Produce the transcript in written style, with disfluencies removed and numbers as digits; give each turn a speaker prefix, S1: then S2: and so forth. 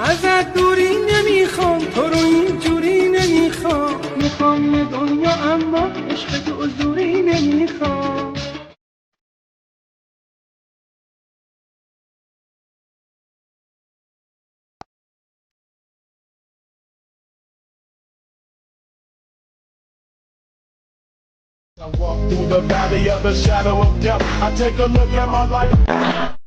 S1: ازت دوری نمیخوام، تو رو اینجوری نمیخوام، میخوام یه دنیا اما عشق تو حضوری نمیخوام.
S2: I walk through the valley of the shadow of death. I take a look at my life.